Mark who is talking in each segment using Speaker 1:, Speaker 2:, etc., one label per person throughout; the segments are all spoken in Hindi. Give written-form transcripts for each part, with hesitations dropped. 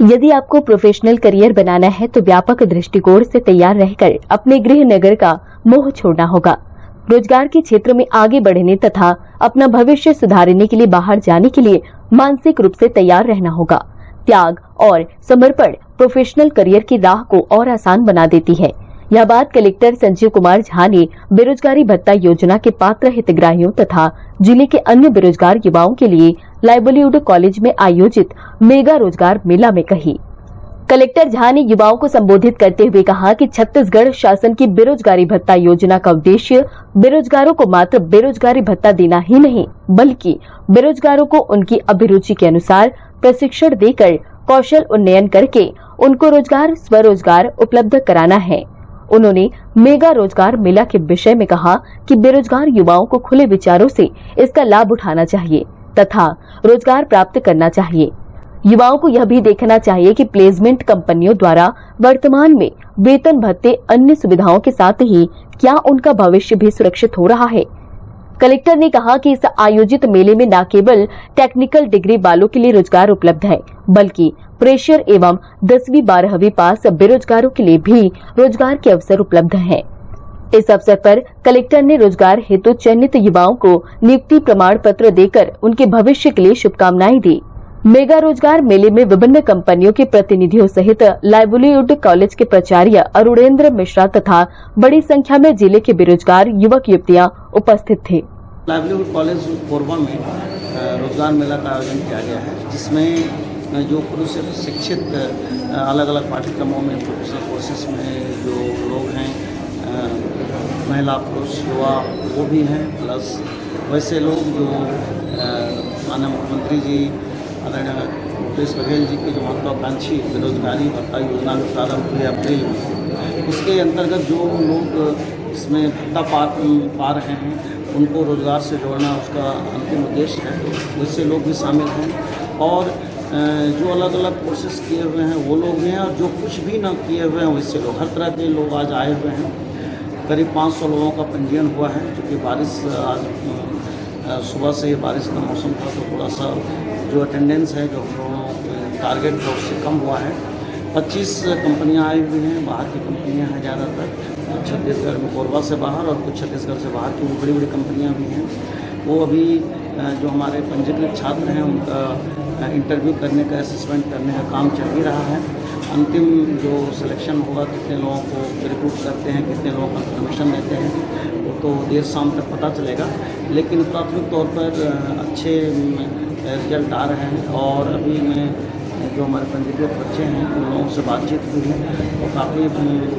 Speaker 1: यदि आपको प्रोफेशनल करियर बनाना है तो व्यापक दृष्टिकोण से तैयार रहकर अपने गृह नगर का मोह छोड़ना होगा। रोजगार के क्षेत्र में आगे बढ़ने तथा अपना भविष्य सुधारने के लिए बाहर जाने के लिए मानसिक रूप से तैयार रहना होगा। त्याग और समर्पण प्रोफेशनल करियर की राह को और आसान बना देती है। यह बात कलेक्टर संजीव कुमार झा ने बेरोजगारी भत्ता योजना के पात्र हितग्राहियों तथा जिले के अन्य बेरोजगार युवाओं के लिए लाइवलीहुड कॉलेज में आयोजित मेगा रोजगार मेला में कही। कलेक्टर झा ने युवाओं को संबोधित करते हुए कहा कि छत्तीसगढ़ शासन की बेरोजगारी भत्ता योजना का उद्देश्य बेरोजगारों को मात्र बेरोजगारी भत्ता देना ही नहीं, बल्कि बेरोजगारों को उनकी अभिरुचि के अनुसार प्रशिक्षण देकर कौशल उन्नयन करके उनको रोजगार स्वरोजगार उपलब्ध कराना है। उन्होंने मेगा रोजगार मेला के विषय में कहा कि बेरोजगार युवाओं को खुले विचारों से इसका लाभ उठाना चाहिए तथा रोजगार प्राप्त करना चाहिए। युवाओं को यह भी देखना चाहिए कि प्लेसमेंट कंपनियों द्वारा वर्तमान में वेतन भत्ते अन्य सुविधाओं के साथ ही क्या उनका भविष्य भी सुरक्षित हो रहा है। कलेक्टर ने कहा कि इस आयोजित मेले में न केवल टेक्निकल डिग्री वालों के लिए रोजगार उपलब्ध है, बल्कि प्रेशर एवं 10वीं 12वीं पास बेरोजगारों के लिए भी रोजगार के अवसर उपलब्ध हैं। इस अवसर पर कलेक्टर ने रोजगार हेतु चयनित युवाओं को नियुक्ति प्रमाण पत्र देकर उनके भविष्य के लिए शुभकामनाएं दी। मेगा रोजगार मेले में विभिन्न कंपनियों के प्रतिनिधियों सहित लाइवलीहुड कॉलेज के प्राचार्य अरुणेंद्र मिश्रा तथा बड़ी संख्या में जिले के बेरोजगार युवक युवतियां उपस्थित थे।
Speaker 2: लाइवलीहुड कॉलेज कोरबा में रोजगार मेला का आयोजन किया गया है, जिसमें जो पुरुष शिक्षित अलग अलग पाठ्यक्रमों में प्रोफेशनल कोर्सेज में जो लोग हैं, महिला पुरुष युवा वो भी हैं, प्लस वैसे लोग जो माननीय मुख्यमंत्री जी आदरणीय भूपेश बघेल जी की जो महत्वाकांक्षी बेरोजगारी भत्ता योजना का प्रारंभ हुई अप्रैल में, उसके अंतर्गत जो लोग इसमें भत्ता पा रहे हैं उनको रोजगार से जोड़ना उसका अंतिम उद्देश्य है। वैसे लोग भी शामिल हैं और जो अलग अलग कोर्सेज किए हुए हैं वो लोग भी हैं, और जो कुछ भी ना किए हुए हैं वैसे लोग, हर तरह के लोग आज आए हुए हैं। करीब 500 लोगों का पंजीयन हुआ है, क्योंकि बारिश आज सुबह से ही बारिश का मौसम था तो थोड़ा सा जो अटेंडेंस है, जो हम लोगों टारगेट था उससे कम हुआ है। 25 कंपनियां आई हुई हैं, बाहर की कंपनियां हैं ज़्यादातर, छत्तीसगढ़ में कोरबा से बाहर और कुछ छत्तीसगढ़ से बाहर की बड़ी बड़ी कंपनियां भी हैं। वो अभी जो हमारे पंजीकृत छात्र हैं उनका इंटरव्यू करने का, असेसमेंट करने का काम चल ही रहा है। अंतिम जो सिलेक्शन होगा, कितने लोगों को रिक्रूट करते हैं, कितने लोगों को कमीशन देते हैं, वो तो देर शाम तक पता चलेगा। लेकिन प्राथमिक तौर पर अच्छे रिजल्ट आ रहे हैं और अभी मैं जो हमारे पंजीकृत बच्चे हैं उन लोगों से बातचीत हुई है तो काफ़ी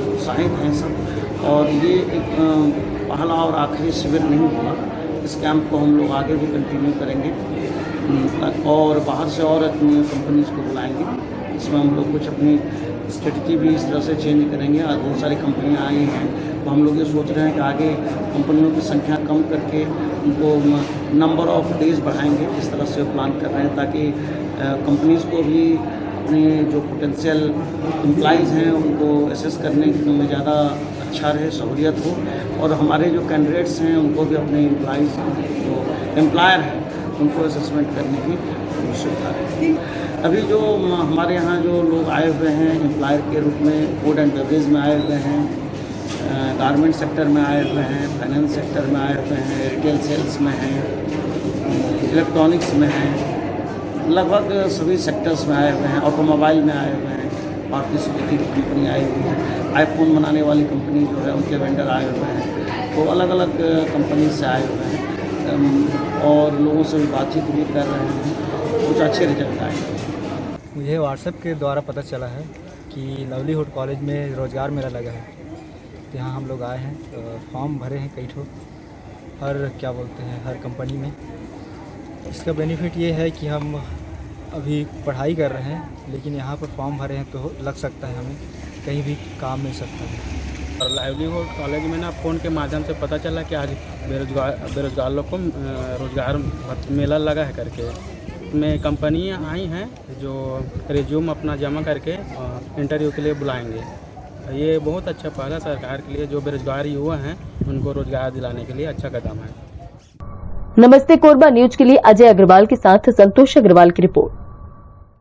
Speaker 2: उत्साहित हैं सब। और ये एक पहला और आखिरी शिविर नहीं होगा, इस कैंप को हम लोग आगे भी कंटिन्यू करेंगे और बाहर से और अपनी कंपनीज को बुलाएंगे। इसमें हम लोग कुछ अपनी स्ट्रेटजी भी इस तरह से चेंज करेंगे। आज बहुत सारी कंपनियां आई हैं तो हम लोग ये सोच रहे हैं कि आगे कंपनियों की संख्या कम करके उनको नंबर ऑफ डेज बढ़ाएंगे। इस तरह से प्लान कर रहे हैं ताकि कंपनीज़ को भी अपने जो पोटेंशियल एम्प्लॉइज़ हैं उनको असेस करने में ज़्यादा अच्छा रहे, सहूलियत हो, और हमारे जो कैंडिडेट्स हैं उनको भी अपने एम्प्लॉइज़ जो एम्प्लॉयर हैं उनको असेसमेंट करने की सुविधा है। अभी जो हमारे यहाँ जो लोग आए हुए हैं एम्प्लॉयर के रूप में, फूड एंड बेवरेज में आए हुए हैं, गारमेंट सेक्टर में आए हुए हैं, फाइनेंस सेक्टर में आए हुए हैं, रिटेल सेल्स में हैं, इलेक्ट्रॉनिक्स में हैं, लगभग सभी सेक्टर्स में आए हुए हैं, ऑटोमोबाइल में आए हुए हैं, मारुति सुजुकी की कंपनी आई हुई है, आईफोन बनाने वाली कंपनी जो है उनके वेंडर आए हुए हैं। तो अलग अलग कंपनी से आए हुए हैं और लोगों से भी बातचीत भी कर रहे हैं, कुछ अच्छे रिजल्ट आए हैं।
Speaker 3: मुझे व्हाट्सएप के द्वारा पता चला है कि लाइवलीहुड कॉलेज में रोज़गार मेला लगा है, तो यहाँ हम लोग आए हैं, फॉर्म भरे हैं कई ठो हर कंपनी में। इसका बेनिफिट ये है कि हम अभी पढ़ाई कर रहे हैं, लेकिन यहाँ पर फॉर्म भरे हैं तो लग सकता है, हमें कहीं भी काम मिल सकता है।
Speaker 4: और लाइवलीहुड कॉलेज में ना फ़ोन के माध्यम से पता चला कि आज बेरोजगार लोग को रोज़गार मेला लगा है करके। में कंपनियाँ आई हैं जो रिज्यूम अपना जमा करके इंटरव्यू के लिए बुलाएंगे। ये बहुत अच्छा पहला सरकार के लिए जो बेरोजगार युवा हैं उनको रोजगार दिलाने के लिए अच्छा कदम है।
Speaker 1: नमस्ते कोरबा न्यूज के लिए अजय अग्रवाल के साथ संतोष अग्रवाल की रिपोर्ट।